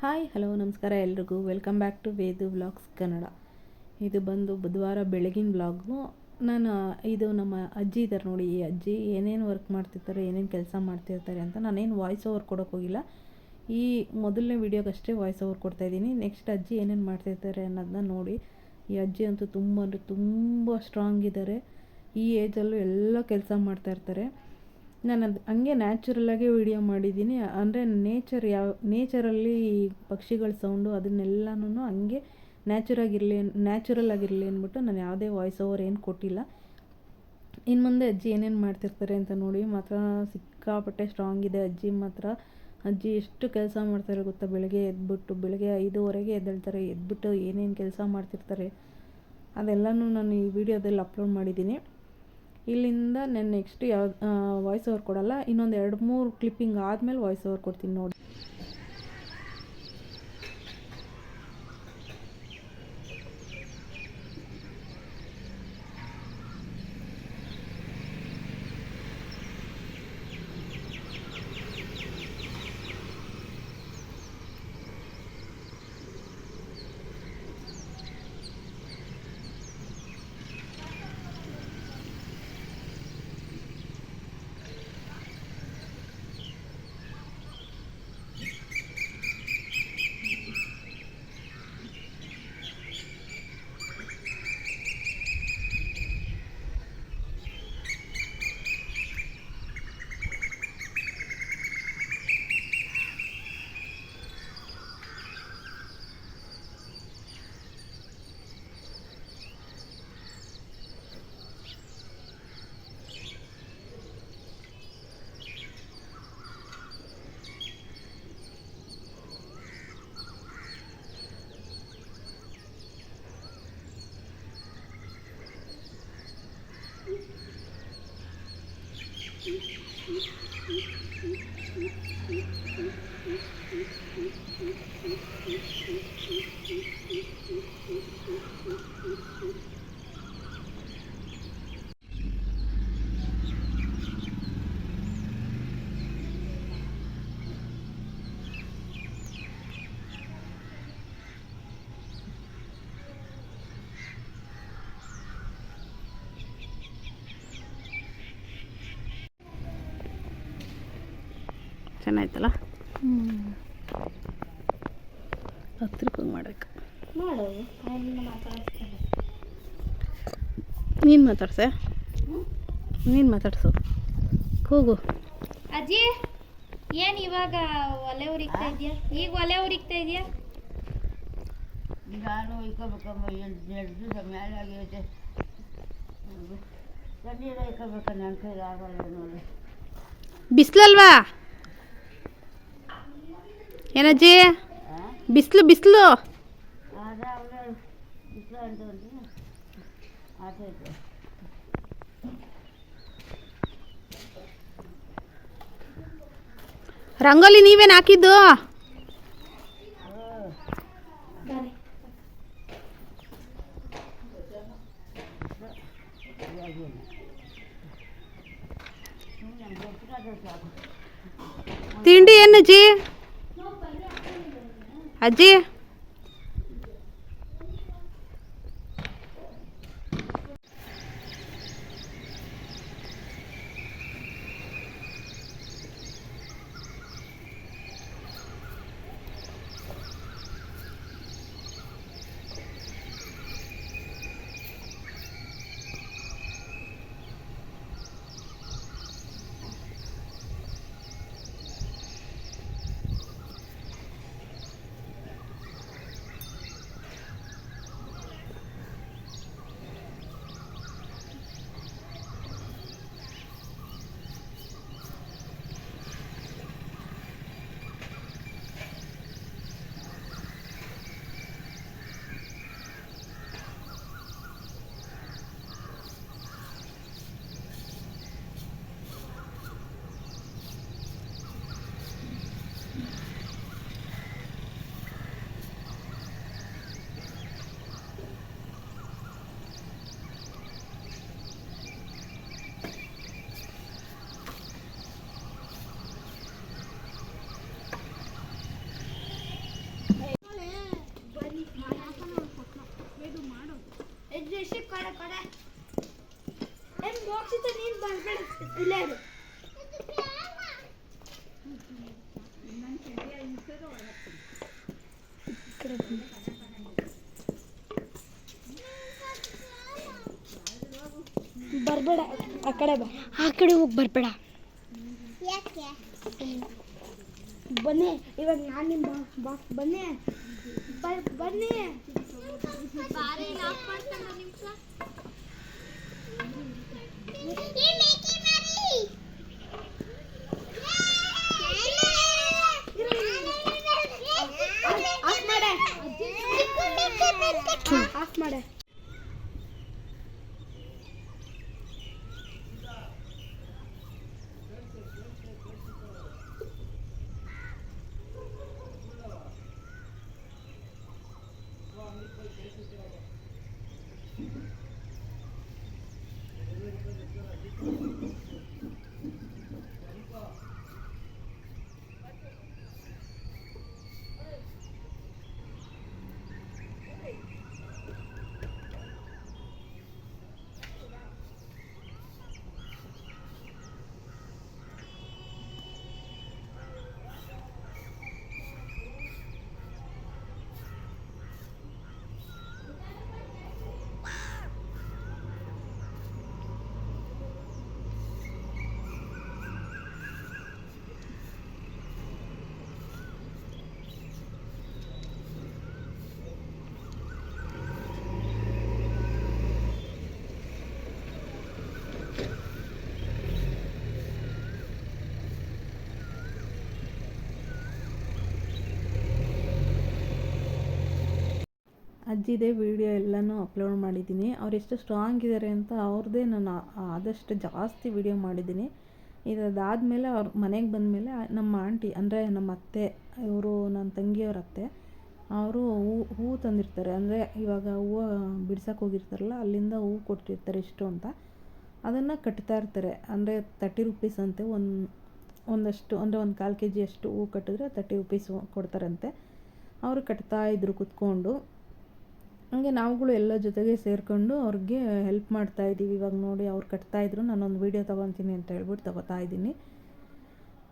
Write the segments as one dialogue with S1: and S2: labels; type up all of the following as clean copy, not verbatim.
S1: Hi hello ನಮಸ್ಕಾರ ಎಲ್ರಿಗೂ welcome back to Vedu vlogs Kannada. ಇದು ಬಂದು ಬುಧವಾರ ಬೆಳಗಿನ ವ್ಲಾಗು. ಇದು ನಮ್ಮ ಅಜ್ಜಿ ಇದ್ದಾರೆ ನೋಡಿ. ಈ ಅಜ್ಜಿ ಏನೇನು ವರ್ಕ್ ಮಾಡ್ತಿರ್ತಾರೆ, ಏನೇನು ಕೆಲಸ ಮಾಡ್ತಿರ್ತಾರೆ ಅಂತ ನಾನೇನು ವಾಯ್ಸ್ ಓವರ್ ಕೊಡೋಕೆ ಹೋಗಿಲ್ಲ. ಈ ಮೊದಲನೇ ವೀಡಿಯೋಗಷ್ಟೇ ವಾಯ್ಸ್ ಓವರ್ ಕೊಡ್ತಾಯಿದ್ದೀನಿ. ನೆಕ್ಸ್ಟ್ ಅಜ್ಜಿ ಏನೇನು ಮಾಡ್ತಿರ್ತಾರೆ ಅನ್ನೋದನ್ನ ನೋಡಿ. ಈ ಅಜ್ಜಿ ಅಂತೂ ತುಂಬ ಅಂದರೆ ತುಂಬ ಸ್ಟ್ರಾಂಗ್ ಇದ್ದಾರೆ. ಈ ಏಜಲ್ಲೂ ಎಲ್ಲ ಕೆಲಸ ಮಾಡ್ತಾಯಿರ್ತಾರೆ. ನಾನು ಹಂಗೆ ನ್ಯಾಚುರಲ್ಲಾಗೆ ವೀಡಿಯೋ ಮಾಡಿದ್ದೀನಿ. ಅಂದರೆ ನೇಚರಲ್ಲಿ ಪಕ್ಷಿಗಳ ಸೌಂಡು ಅದನ್ನೆಲ್ಲನೂ ಹಂಗೆ ನ್ಯಾಚುರಲ್ ಆಗಿರಲಿ ಅಂದ್ಬಿಟ್ಟು ನಾನು ಯಾವುದೇ ವಾಯ್ಸ್ ಓವರ್ ಏನು ಕೊಟ್ಟಿಲ್ಲ. ಇನ್ನು ಮುಂದೆ ಅಜ್ಜಿ ಏನೇನು ಮಾಡ್ತಿರ್ತಾರೆ ಅಂತ ನೋಡಿ. ಮಾತ್ರ ಸಿಕ್ಕಾಪಟ್ಟೆ ಸ್ಟ್ರಾಂಗ್ ಇದೆ ಅಜ್ಜಿ ಮಾತ್ರ. ಅಜ್ಜಿ ಎಷ್ಟು ಕೆಲಸ ಮಾಡ್ತಾರೆ ಗೊತ್ತಾ. ಬೆಳಗ್ಗೆ 5:30 ಎದ್ದೇಳ್ತಾರೆ. ಎದ್ಬಿಟ್ಟು ಏನೇನು ಕೆಲಸ ಮಾಡ್ತಿರ್ತಾರೆ ಅದೆಲ್ಲನೂ ನಾನು ಈ ವಿಡಿಯೋದಲ್ಲಿ ಅಪ್ಲೋಡ್ ಮಾಡಿದ್ದೀನಿ. ಇಲ್ಲಿಂದ ನಾನು ನೆಕ್ಸ್ಟ್ ವಾಯ್ಸ್ ಓವರ್ ಕೊಡಲ್ಲ. ಇನ್ನೊಂದು 2-3 ಕ್ಲಿಪ್ಪಿಂಗ್ ಆದಮೇಲೆ ವಾಯ್ಸ್ ಓವರ್ ಕೊಡ್ತೀನಿ ನೋಡಿ. ಚೆನ್ನಾಯ್ತಲ್ಲ. ಹತ್ರಕ್ಕೆ ಮಾಡಬೇಕು. ನೀನು ಮಾತಾಡ್ಸು. ಕೂಗು.
S2: ಅಜ್ಜಿ ಏನು ಇವಾಗ ಒಲೆ ಉರಿಕ್ತಾ ಇದೆಯಾ? ಈಗ ಒಲೆ ಉರಿಕ್ತಾ ಇದೆಯಾ?
S3: ನಾನು ಇಕ್ಕೋಬೇಕಮ್ಮ. 8 ದಿವಸ ಮೇಲೆ ಆಗೈತೆ. ತಣ್ಣೀರ ಇಕ್ಕೋಬೇಕ. ನನ್ನ ಕೈಲಿ ಆಗಲ್ಲ ನೋಡಿ.
S1: ಬಿಸಿಲಲ್ವಾ ಏನಜ್ಜಿ? ಬಿಸಿಲು
S3: ಅದೇ ಬಿಸಿಲು ಅಂತ ಆತೈತೆ.
S1: ರಂಗೋಲಿ ನೀವೇನು ಹಾಕಿದ್ದು? ತಿಂಡಿ ಏನು ಅಜ್ಜಿ? ಅಜ್ಜಿ
S2: ಮೋಕ್ಷಿತ ನೀನು ಬರಬೇಡ ಇಲ್ಲೇ ಇರು. ಬರಬೇಡ, ಆ ಕಡೆ ಬಾ. ಆ ಕಡೆ ಹೋಗಿ ಬರಬೇಡ. ಯಾಕೆ ಬನ್ನಿ, ಇವಾಗ ನಾನು ನಿಮ್ಮ ಬಾಕ್ಸ್ ಬನ್ನಿ ಬನ್ನಿ. ಆಫ್ ಮಾಡೆ.
S1: ಅಜ್ಜಿದೇ ವಿಡಿಯೋ ಎಲ್ಲನೂ ಅಪ್ಲೋಡ್ ಮಾಡಿದ್ದೀನಿ. ಅವ್ರು ಎಷ್ಟು ಸ್ಟ್ರಾಂಗ್ ಇದ್ದಾರೆ ಅಂತ ಅವ್ರದ್ದೇ ನಾನು ಆದಷ್ಟು ಜಾಸ್ತಿ ವಿಡಿಯೋ ಮಾಡಿದ್ದೀನಿ. ಇದಾದಮೇಲೆ ಅವ್ರ ಮನೆಗೆ ಬಂದಮೇಲೆ ನಮ್ಮ ಆಂಟಿ ಅಂದರೆ ನಮ್ಮ ಅತ್ತೆ, ಇವರು ನನ್ನ ತಂಗಿಯವ್ರ ಅತ್ತೆ, ಅವರು ಹೂವು ತಂದಿರ್ತಾರೆ. ಅಂದರೆ ಇವಾಗ ಹೂವು ಬಿಡ್ಸಕ್ಕೆ ಹೋಗಿರ್ತಾರಲ್ಲ, ಅಲ್ಲಿಂದ ಹೂವು ಕೊಟ್ಟಿರ್ತಾರೆ ಇಷ್ಟು ಅಂತ. ಅದನ್ನು ಕಟ್ತಾ ಇರ್ತಾರೆ. ಅಂದರೆ 30 ರುಪೀಸ್ ಅಂತೆ. ಒಂದಷ್ಟು ಅಂದರೆ 1/4 kg ಅಷ್ಟು ಹೂವು ಕಟ್ಟಿದ್ರೆ 30 ರುಪೀಸ್ ಕೊಡ್ತಾರಂತೆ. ಅವರು ಕಟ್ತಾಯಿದ್ರು ಕೂತ್ಕೊಂಡು. ಹಂಗೆ ನಾವುಗಳು ಎಲ್ಲ ಜೊತೆಗೆ ಸೇರಿಕೊಂಡು ಅವ್ರಿಗೆ ಹೆಲ್ಪ್ ಮಾಡ್ತಾಯಿದ್ದೀವಿ. ಇವಾಗ ನೋಡಿ ಅವ್ರು ಕಟ್ತಾಯಿದ್ರು, ನಾನೊಂದು ವೀಡಿಯೋ ತೊಗೊತೀನಿ ಅಂತ ಹೇಳ್ಬಿಟ್ಟು ತೊಗೋತಾ ಇದ್ದೀನಿ.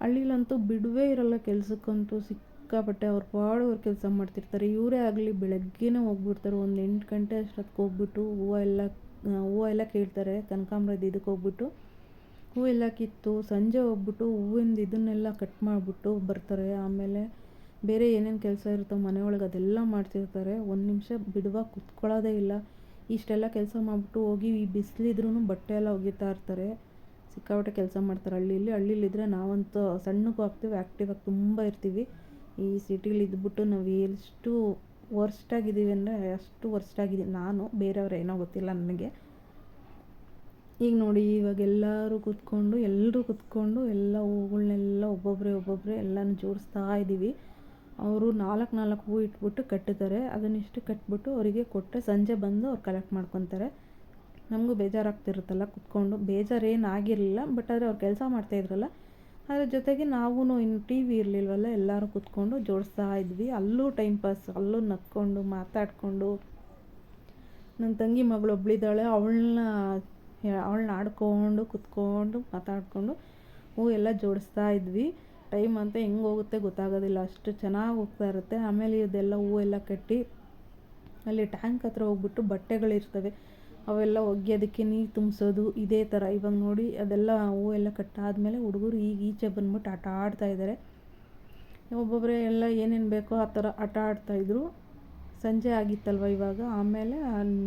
S1: ಹಳ್ಳಿಲಂತೂ ಬಿಡುವೇ ಇರೋಲ್ಲ ಕೆಲಸಕ್ಕಂತೂ. ಸಿಕ್ಕಾಪಟ್ಟೆ ಅವ್ರ ಪಾಡು ಅವ್ರು ಕೆಲಸ ಮಾಡ್ತಿರ್ತಾರೆ. ಇವರೇ ಆಗಲಿ ಬೆಳಗ್ಗೆನೇ ಹೋಗ್ಬಿಡ್ತಾರೆ. ಒಂದು 8 ಗಂಟೆ ಅಷ್ಟೊತ್ತಿಗೆ ಹೋಗ್ಬಿಟ್ಟು ಹೂವು ಎಲ್ಲ ಕೇಳ್ತಾರೆ. ಕನಕಾಂಬರದ ಇದಕ್ಕೆ ಹೋಗ್ಬಿಟ್ಟು ಹೂವೆಲ್ಲ ಕಿತ್ತು ಸಂಜೆ ಹೋಗ್ಬಿಟ್ಟು ಹೂವಿಂದ ಇದನ್ನೆಲ್ಲ ಕಟ್ ಮಾಡಿಬಿಟ್ಟು ಬರ್ತಾರೆ. ಆಮೇಲೆ ಬೇರೆ ಏನೇನು ಕೆಲಸ ಇರುತ್ತೋ ಮನೆಯೊಳಗೆ ಅದೆಲ್ಲ ಮಾಡ್ತಿರ್ತಾರೆ. ಒಂದು ನಿಮಿಷ ಬಿಡುವಾಗ ಕುತ್ಕೊಳ್ಳೋದೇ ಇಲ್ಲ. ಇಷ್ಟೆಲ್ಲ ಕೆಲಸ ಮಾಡಿಬಿಟ್ಟು ಹೋಗಿ ಈ ಬಿಸಿಲಿದ್ರೂ ಬಟ್ಟೆ ಎಲ್ಲ ಒಗಿತಾ ಇರ್ತಾರೆ. ಸಿಕ್ಕಾಪಟ್ಟೆ ಕೆಲಸ ಮಾಡ್ತಾರೆ. ಹಳ್ಳಿಲಿದ್ದರೆ ನಾವಂತೂ ಸಣ್ಣಕ್ಕೂ ಆಗ್ತೀವಿ, ಆ್ಯಕ್ಟಿವಾಗಿ ತುಂಬ ಇರ್ತೀವಿ. ಈ ಸಿಟಿಲಿ ಇದ್ಬಿಟ್ಟು ನಾವು ಎಷ್ಟು ವರ್ಸ್ಟಾಗಿದ್ದೀವಿ ಅಂದರೆ ಅಷ್ಟು ವರ್ಸ್ಟಾಗಿದ್ದೀನಿ ನಾನು. ಬೇರೆಯವ್ರು ಏನೋ ಗೊತ್ತಿಲ್ಲ ನನಗೆ. ಈಗ ನೋಡಿ ಇವಾಗ ಎಲ್ಲರೂ ಕೂತ್ಕೊಂಡು ಎಲ್ಲ ಹೂಗಳನ್ನೆಲ್ಲ ಒಬ್ಬೊಬ್ಬರೇ ಎಲ್ಲನೂ ಜೋಡಿಸ್ತಾ ಇದ್ದೀವಿ. ಅವರು 4 ಹೂವು ಇಟ್ಬಿಟ್ಟು ಕಟ್ಟುತ್ತಾರೆ. ಅದನ್ನಿಷ್ಟು ಕಟ್ಬಿಟ್ಟು ಅವರಿಗೆ ಕೊಟ್ಟರೆ ಸಂಜೆ ಬಂದು ಅವ್ರು ಕಲೆಕ್ಟ್ ಮಾಡ್ಕೊತಾರೆ. ನಮಗೂ ಬೇಜಾರಾಗ್ತಿರುತ್ತಲ್ಲ ಕೂತ್ಕೊಂಡು. ಬೇಜಾರೇನು ಆಗಿರಲಿಲ್ಲ, ಬಟ್ ಆದರೆ ಅವ್ರು ಕೆಲಸ ಮಾಡ್ತಾಯಿದ್ರಲ್ಲ, ಅದ್ರ ಜೊತೆಗೆ ನಾವು ಇನ್ನು ಟಿ ವಿ ಇರಲಿಲ್ವಲ್ಲ, ಎಲ್ಲರೂ ಕೂತ್ಕೊಂಡು ಜೋಡಿಸ್ತಾ ಇದ್ವಿ. ಅಲ್ಲೂ ಟೈಮ್ ಪಾಸ್, ಅಲ್ಲೂ ನಕ್ಕೊಂಡು ಮಾತಾಡಿಕೊಂಡು. ನನ್ನ ತಂಗಿ ಮಗಳು ಒಬ್ಳಿದ್ದಾಳೆ, ಅವಳನ್ನ ಆಡ್ಕೊಂಡು ಕೂತ್ಕೊಂಡು ಮಾತಾಡಿಕೊಂಡು ಹೂವು ಎಲ್ಲ ಜೋಡಿಸ್ತಾ ಇದ್ವಿ. ಟೈಮ್ ಅಂತ ಹೆಂಗೆ ಹೋಗುತ್ತೆ ಗೊತ್ತಾಗೋದಿಲ್ಲ, ಅಷ್ಟು ಚೆನ್ನಾಗಿ ಹೋಗ್ತಾ ಇರುತ್ತೆ. ಆಮೇಲೆ ಇದೆಲ್ಲ ಹೂವೆಲ್ಲ ಕಟ್ಟಿ ಅಲ್ಲಿ ಟ್ಯಾಂಕ್ ಹತ್ರ ಹೋಗ್ಬಿಟ್ಟು ಬಟ್ಟೆಗಳಿರ್ತವೆ, ಅವೆಲ್ಲ ಒಗೆಯೋದಕ್ಕೆ ನೀರು ತುಂಬಿಸೋದು ಇದೇ ಥರ. ಇವಾಗ ನೋಡಿ ಅದೆಲ್ಲ ಹೂವೆಲ್ಲ ಕಟ್ಟಾದಮೇಲೆ ಹುಡುಗರು ಈಗ ಈಚೆ ಬಂದ್ಬಿಟ್ಟು ಆಟ ಆಡ್ತಾಯಿದ್ದಾರೆ. ಒಬ್ಬೊಬ್ಬರೇ ಎಲ್ಲ ಏನೇನು ಬೇಕೋ ಆ ಥರ ಆಟ ಆಡ್ತಾಯಿದ್ರು. ಸಂಜೆ ಆಗಿತ್ತಲ್ವ ಇವಾಗ. ಆಮೇಲೆ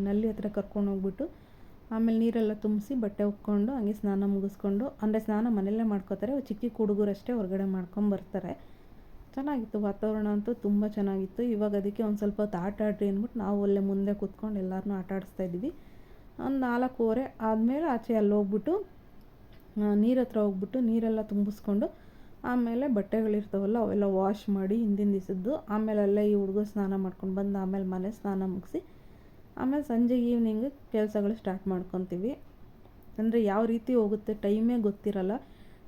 S1: ನಲ್ಲಿ ಹತ್ರ ಕರ್ಕೊಂಡೋಗ್ಬಿಟ್ಟು ಆಮೇಲೆ ನೀರೆಲ್ಲ ತುಂಬಿಸಿ ಬಟ್ಟೆ ಉಕ್ಕೊಂಡು ಹಂಗೆ ಸ್ನಾನ ಮುಗಿಸ್ಕೊಂಡು, ಅಂದರೆ ಸ್ನಾನ ಮನೆಯಲ್ಲೇ ಮಾಡ್ಕೋತಾರೆ. ಚಿಕ್ಕ ಹುಡುಗರಷ್ಟೇ ಹೊರಗಡೆ ಮಾಡ್ಕೊಂಬರ್ತಾರೆ. ಚೆನ್ನಾಗಿತ್ತು ವಾತಾವರಣ ಅಂತೂ ತುಂಬ ಚೆನ್ನಾಗಿತ್ತು. ಇವಾಗ ಅದಕ್ಕೆ ಒಂದು ಸ್ವಲ್ಪ ಹೊತ್ತು ಆಟ ಆಡ್ರಿ ಅಂದ್ಬಿಟ್ಟು ನಾವು ಅಲ್ಲೇ ಮುಂದೆ ಕೂತ್ಕೊಂಡು ಎಲ್ಲರನ್ನೂ ಆಟ ಆಡಿಸ್ತಾಯಿದ್ವಿ. ಒಂದು 4:15 ಆದಮೇಲೆ ಆಚೆ ಅಲ್ಲಿ ಹೋಗ್ಬಿಟ್ಟು ನೀರ ಹತ್ರ ಹೋಗ್ಬಿಟ್ಟು ನೀರೆಲ್ಲ ತುಂಬಿಸ್ಕೊಂಡು ಆಮೇಲೆ ಬಟ್ಟೆಗಳಿರ್ತಾವಲ್ಲ ಅವೆಲ್ಲ ವಾಶ್ ಮಾಡಿ ಹಿಂದಿನ ದಿವಸದ್ದು. ಆಮೇಲೆ ಅಲ್ಲೇ ಈ ಹುಡುಗರು ಸ್ನಾನ ಮಾಡ್ಕೊಂಡು ಬಂದು ಆಮೇಲೆ ಮನೆ ಸ್ನಾನ ಮುಗಿಸಿ ಆಮೇಲೆ ಸಂಜೆ ಈವ್ನಿಂಗ್ ಕೆಲಸಗಳು ಸ್ಟಾರ್ಟ್ ಮಾಡ್ಕೊತೀವಿ. ಅಂದರೆ ಯಾವ ರೀತಿ ಹೋಗುತ್ತೆ ಟೈಮೇ ಗೊತ್ತಿರಲ್ಲ.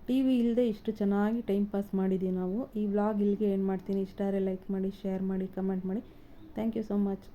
S1: ಟಿ ವಿ ಇಲ್ಲದೆ ಇಷ್ಟು ಚೆನ್ನಾಗಿ ಟೈಮ್ ಪಾಸ್ ಮಾಡಿದ್ದೀವಿ ನಾವು. ಈ ವ್ಲಾಗ್ ಇಲ್ಲಿಗೆ ಏನು ಮಾಡ್ತೀನಿ. ಇಷ್ಟ ಆದರೆ ಲೈಕ್ ಮಾಡಿ, ಶೇರ್ ಮಾಡಿ, ಕಮೆಂಟ್ ಮಾಡಿ. Thank you so much.